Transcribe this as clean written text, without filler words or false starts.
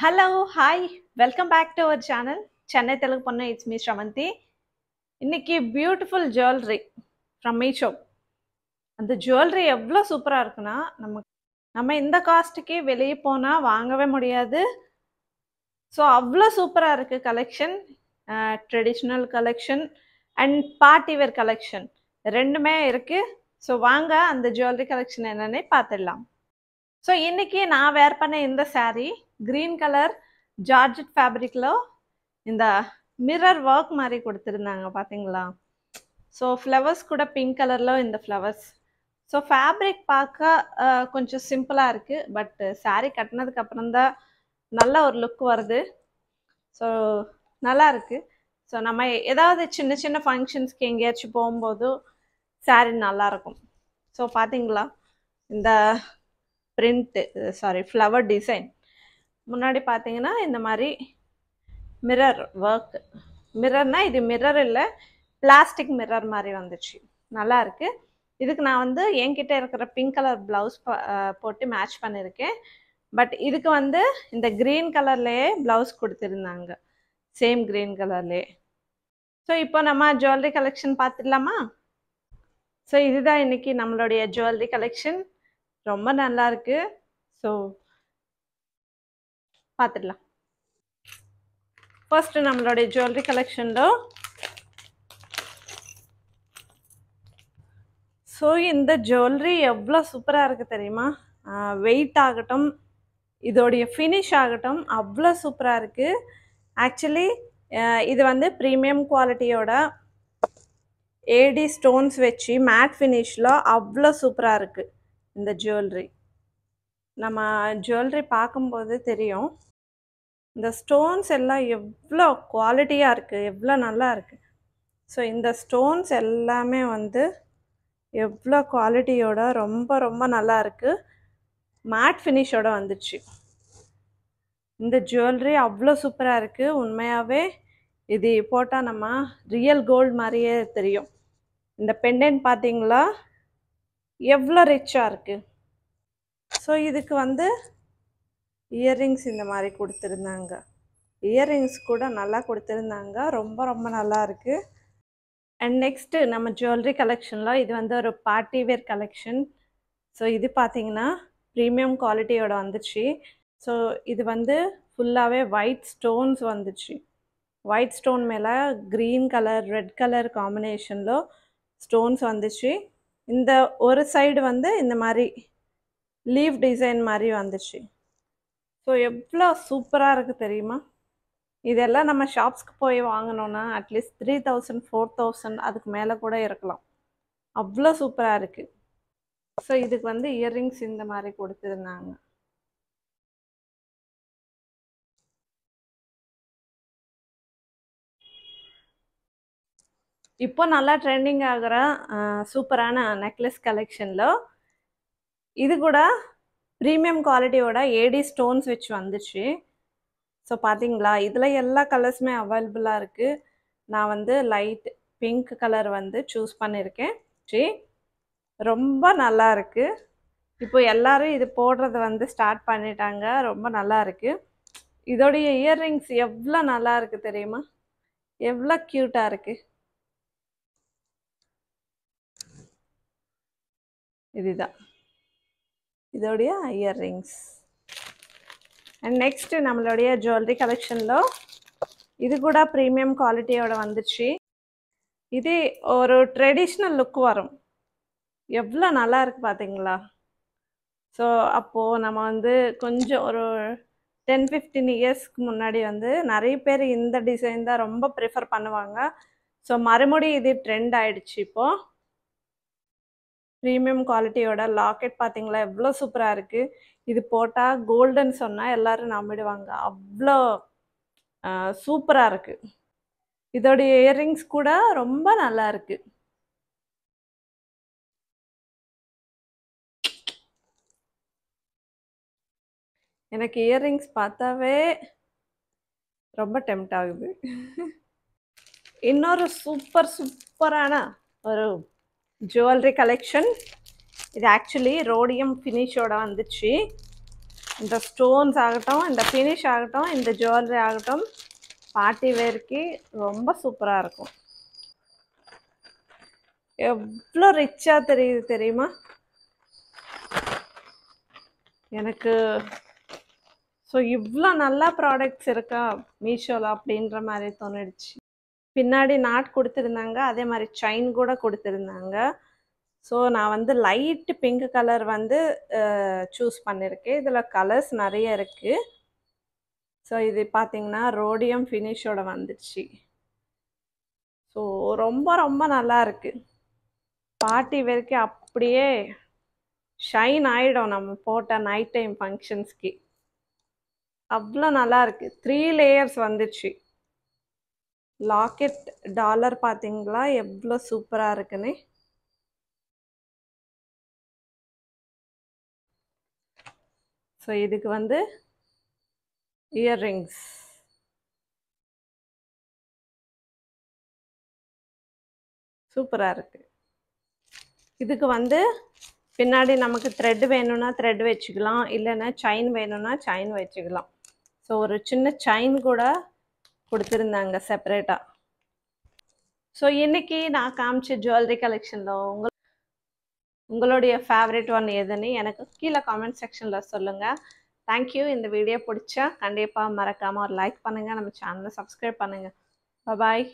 Hello, hi, welcome back to our channel. Chennai Telugu Pannu, it's me Shravanti. இன்னைக்கு beautiful jewellery from Meesho. அந்த jewellery எவ்வளோ சூப்பராக இருக்குன்னா நம்ம இந்த காஸ்ட்டுக்கே வெளியே போனால் வாங்கவே முடியாது. ஸோ அவ்வளோ சூப்பராக இருக்குது collection. Traditional collection and party wear collection ரெண்டுமே இருக்குது. ஸோ வாங்க அந்த ஜுவல்லரி கலெக்ஷன் என்னன்னு பார்த்துடலாம். ஸோ இன்னைக்கு நான் வேர் பண்ண இந்த saree க்ரீன் கலர் ஜார்ஜெட் ஃபேப்ரிக்கில் இந்த மிரர் ஒர்க் மாதிரி கொடுத்துருந்தாங்க பார்த்தீங்களா. ஸோ ஃப்ளவர்ஸ் கூட பிங்க் கலரில் இந்த ஃப்ளவர்ஸ். ஸோ ஃபேப்ரிக் பார்க்க கொஞ்சம் சிம்பிளாக இருக்குது. பட் saree கட்டினதுக்கு அப்புறம் தான் நல்ல ஒரு லுக் வருது. ஸோ நல்லா இருக்குது. ஸோ நம்ம ஏதாவது சின்ன சின்ன ஃபங்க்ஷன்ஸ்க்கு எங்கேயாச்சும் போகும்போது saree நல்லாயிருக்கும். ஸோ பார்த்தீங்களா இந்த ஃப்ளவர் டிசைன் முன்னாடி பார்த்தீங்கன்னா இந்த மாதிரி மிரர் ஒர்க். மிரர்னா இது மிரர் இல்லை, பிளாஸ்டிக் மிரர் மாதிரி வந்துச்சு. நல்லா இருக்கு. இதுக்கு நான் வந்து என்கிட்ட இருக்கிற பிங்க் கலர் ப்ளவுஸ் போட்டு மேட்ச் பண்ணியிருக்கேன். பட் இதுக்கு வந்து இந்த க்ரீன் கலர்லேயே ப்ளவுஸ் கொடுத்துருந்தாங்க, சேம் க்ரீன் கலர்லேயே. ஸோ இப்போ நம்ம ஜுவல்லரி கலெக்ஷன் பார்த்துடலாமா? ஸோ இதுதான் இன்னைக்கு நம்மளுடைய ஜுவல்லரி கலெக்ஷன். ரொம்ப நல்லா இருக்கு. ஸோ பார்த்துடலாம். ஃபர்ஸ்ட் நம்மளுடைய ஜுவல்லரி கலெக்ஷனில் ஸோ இந்த ஜுவல்லரி எவ்வளோ சூப்பராக இருக்குது தெரியுமா? வெயிட் ஆகட்டும், இதோடைய ஃபினிஷ் ஆகட்டும், அவ்வளோ சூப்பராக இருக்குது. ஆக்சுவலி இது வந்து ப்ரீமியம் குவாலிட்டியோட ஏடி ஸ்டோன்ஸ் வச்சு மேட் ஃபினிஷில் அவ்வளோ சூப்பராக இருக்குது இந்த ஜுவல்லரி. நம்ம ஜுவல்லரி பார்க்கும்போது தெரியும் இந்த ஸ்டோன்ஸ் எல்லாம் எவ்வளோ குவாலிட்டியாக இருக்குது, எவ்வளோ நல்லா இருக்குது. ஸோ இந்த ஸ்டோன்ஸ் எல்லாமே வந்து எவ்வளோ குவாலிட்டியோட ரொம்ப ரொம்ப நல்லா இருக்குது. மேட் ஃபினிஷோட வந்துச்சு. இந்த ஜுவல்லரி அவ்வளோ சூப்பராக இருக்குது. உண்மையாகவே இது போட்டால் நம்ம ரியல் கோல்டு மாதிரியே தெரியும். இந்த பெண்டன்ட் பார்த்தீங்களா எவ்வளோ ரிச்சாக இருக்குது. ஸோ இதுக்கு வந்து இயர்ரிங்ஸ் இந்த மாதிரி கொடுத்துருந்தாங்க. இயர்ரிங்ஸ் கூட நல்லா கொடுத்துருந்தாங்க. ரொம்ப ரொம்ப நல்லா இருக்குது. அண்ட் நெக்ஸ்ட்டு நம்ம ஜுவல்லரி கலெக்ஷனில் இது வந்து ஒரு பார்ட்டி வேர் கலெக்ஷன். ஸோ இது பார்த்தீங்கன்னா ப்ரீமியம் குவாலிட்டியோட வந்துச்சு. ஸோ இது வந்து ஃபுல்லாகவே ஒயிட் ஸ்டோன்ஸ் வந்துச்சு. ஒயிட் ஸ்டோன் மேலே க்ரீன் கலர் ரெட் கலர் காம்பினேஷனில் ஸ்டோன்ஸ் வந்துச்சு. இந்த ஒரு சைடு வந்து இந்த மாதிரி லீவ் டிசைன் மாதிரி வந்துச்சு. ஸோ எவ்வளோ சூப்பராக இருக்குது தெரியுமா? இதெல்லாம் நம்ம ஷாப்ஸ்க்கு போய் வாங்கினோன்னா அட்லீஸ்ட் 3000 4000 அதுக்கு மேலே கூட இருக்கலாம். அவ்வளோ சூப்பராக இருக்குது. ஸோ இதுக்கு வந்து இயர்ரிங்ஸ் இந்த மாதிரி கொடுத்துருந்தாங்க. இப்போ நல்லா ட்ரெண்டிங் ஆகிற சூப்பரான நெக்லஸ் கலெக்ஷனில் இது கூட ப்ரீமியம் குவாலிட்டியோட ஏடி ஸ்டோன்ஸ் வச்சு வந்துச்சு. ஸோ பார்த்தீங்களா இதில் எல்லா கலர்ஸுமே அவைலபிளாக இருக்குது. நான் வந்து லைட் பிங்க் கலர் வந்து சூஸ் பண்ணியிருக்கேன். சரி, ரொம்ப நல்லா இருக்குது. இப்போ எல்லாரும் இது போடுறது வந்து ஸ்டார்ட் பண்ணிட்டாங்க. ரொம்ப நல்லா இருக்குது. இதோடைய இயர்ரிங்ஸ் எவ்வளோ நல்லா இருக்குது தெரியுமா? எவ்வளோ க்யூட்டாக இருக்குது. இதுதான் இதோடைய இயர்ரிங்ஸ். அண்ட் நெக்ஸ்ட்டு நம்மளுடைய ஜுவல்லரி கலெக்ஷனில் இது கூட ப்ரீமியம் குவாலிட்டியோட வந்துச்சு. இது ஒரு ட்ரெடிஷ்னல் லுக் வரும். எவ்வளோ நல்லா இருக்குது பார்த்தீங்களா? ஸோ அப்போது நம்ம வந்து கொஞ்சம் ஒரு 10-15 இயர்ஸ்க்கு முன்னாடி வந்து நிறைய பேர் இந்த டிசைன் தான் ரொம்ப ப்ரிஃபர் பண்ணுவாங்க. ஸோ மறுபடியும் இது ட்ரெண்ட் ஆகிடுச்சு. இப்போது ப்ரீமியம் குவாலிட்டியோட லாக்கெட் பார்த்தீங்களா எவ்வளோ சூப்பராக இருக்குது. இது போட்டால் கோல்டுன்னு சொன்னால் எல்லோரும் நம்பிடுவாங்க. அவ்வளோ சூப்பராக இருக்குது. இதோடைய இயர்ரிங்ஸ் கூட ரொம்ப நல்லா இருக்குது. எனக்கு இயர்ரிங்ஸ் பார்த்தாவே ரொம்ப டெம்ப்ட் ஆகுது. இன்னொரு சூப்பரான ஒரு ஜுவல்லரி கலெக்ஷன். இது ஆக்சுவலி ரோடியம் ஃபினிஷோட வந்துச்சு. இந்த ஸ்டோன்ஸ் ஆகட்டும், இந்த ஃபினிஷ் ஆகட்டும், இந்த ஜுவல்லரி ஆகட்டும், பார்ட்டி வேர்க்கு ரொம்ப சூப்பராக இருக்கும். எவ்வளோ ரிச்சாக தெரியுது தெரியுமா? எனக்கு ஸோ இவ்வளோ நல்லா ப்ராடக்ட்ஸ் இருக்கா மீஷோவில் அப்படின்ற மாதிரி தோணிடுச்சு. பின்னாடி நாட் கொடுத்துருந்தாங்க, அதே மாதிரி செயின் கூட கொடுத்துருந்தாங்க. ஸோ நான் வந்து லைட் பிங்க் கலர் வந்து சூஸ் பண்ணியிருக்கேன். இதில் கலர்ஸ் நிறைய இருக்குது. ஸோ இது பார்த்தீங்கன்னா ரோடியம் ஃபினிஷோட வந்துடுச்சு. ஸோ ரொம்ப ரொம்ப நல்லா இருக்குது. பார்ட்டி வேர்க்கு அப்படியே ஷைன் ஆகிடும் நம்ம போட்ட நைட் டைம் ஃபங்க்ஷன்ஸ்க்கு. அவ்வளோ நல்லா இருக்குது. 3 லேயர்ஸ் வந்துடுச்சு. லாக்கெட் டாலர் பார்த்தீங்களா எவ்வளோ சூப்பராக இருக்குன்னு. ஸோ இதுக்கு வந்து இயர்ரிங்ஸ் சூப்பராக இருக்குது. இதுக்கு வந்து பின்னாடி நமக்கு த்ரெட் வேணும்னா த்ரெட் வச்சுக்கலாம், இல்லைன்னா செயின் வேணும்னா செயின் வச்சுக்கலாம். ஸோ ஒரு சின்ன செயின் கூட கொடுத்துருந்தாங்க செப்பரேட்டாக. ஸோ இன்றைக்கி நான் காமிச்ச ஜுவல்லரி கலெக்ஷனில் உங்களுடைய ஃபேவரட் ஒன் எதுன்னு எனக்கு கீழே காமெண்ட் செக்ஷனில் சொல்லுங்கள். தேங்க்யூ. இந்த வீடியோ பிடிச்சா கண்டிப்பாக மறக்காமல் ஒரு லைக் பண்ணுங்கள், நம்ம சேனலை சப்ஸ்கிரைப் பண்ணுங்கள். பாய்.